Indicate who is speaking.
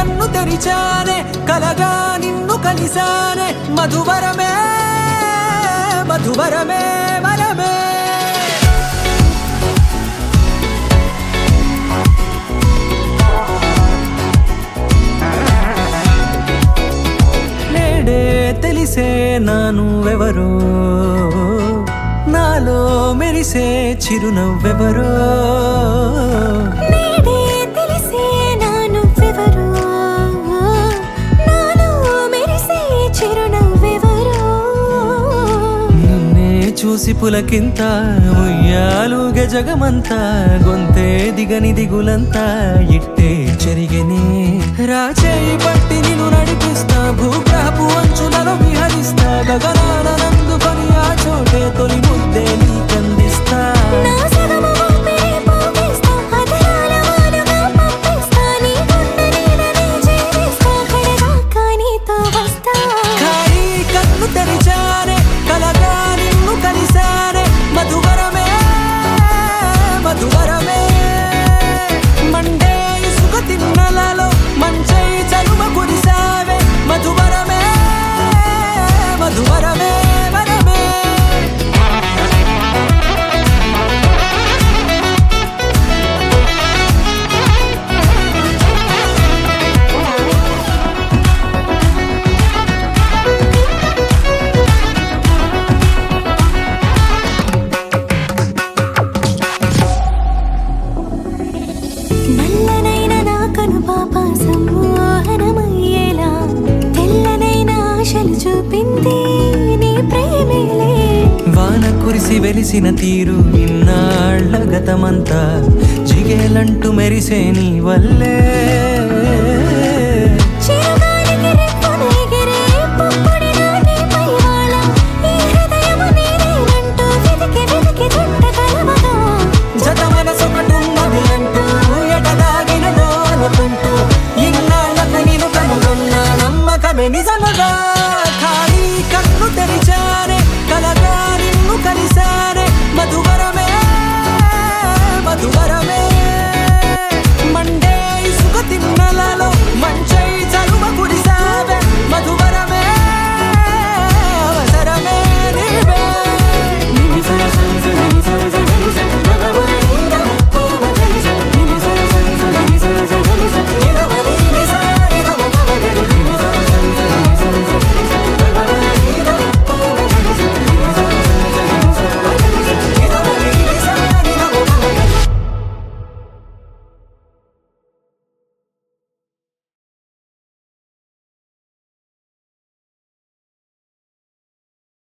Speaker 1: కన్ను తెరిచానే కలగా నిన్ను కలిసానే మధువరమే మధువరమే వరమే నేడే తెలిసే నానువెవరో నాలో మెరిసే చిరునవ్వెవరో
Speaker 2: నేడే తెలిసే నానువెవరో నాలో మెరిసే చిరునవ్వెవరో
Speaker 1: నిన్నే చూసి పులకింత ఉయ్యాలుగే జగమంతా గొంతే దిగని దిగులంతా ఇట్టే చెరిగనే రాచేయి పట్టి నిన్ను నడిపిస్తా భూగ్రహపు అంచులలో విహరిస్తా గగనాన నందుకొని ఆ చోటే తొలి ముద్దే నీకందిస్తా
Speaker 2: నా సగము ఊపిరి పోగేస్తా అధరాల వానగా పంపిస్తా నీ గుండె నీడనే చేరిస్తా కడదాకా నీతో వస్తా
Speaker 1: ఖాళీ కన్ను తెరిచానే కలగా నిన్ను కలిసానే మధువరమే మధువరమే మండే ఇసుక తిన్నలలో మంచై చలువ కురిసావే మధువరమే మధువరమే వరమే
Speaker 2: నల్లనైన నా కనుపాప సమ్మోహనమయ్యేలా తెల్లనైన ఆశలు చూపింది నీ ప్రేమేలే
Speaker 1: వాన కురిసి వెలిసిన తీరు ఇన్నాళ్ళ గతమంతా జిగేలంటూ మెరిసే నీ వల్లే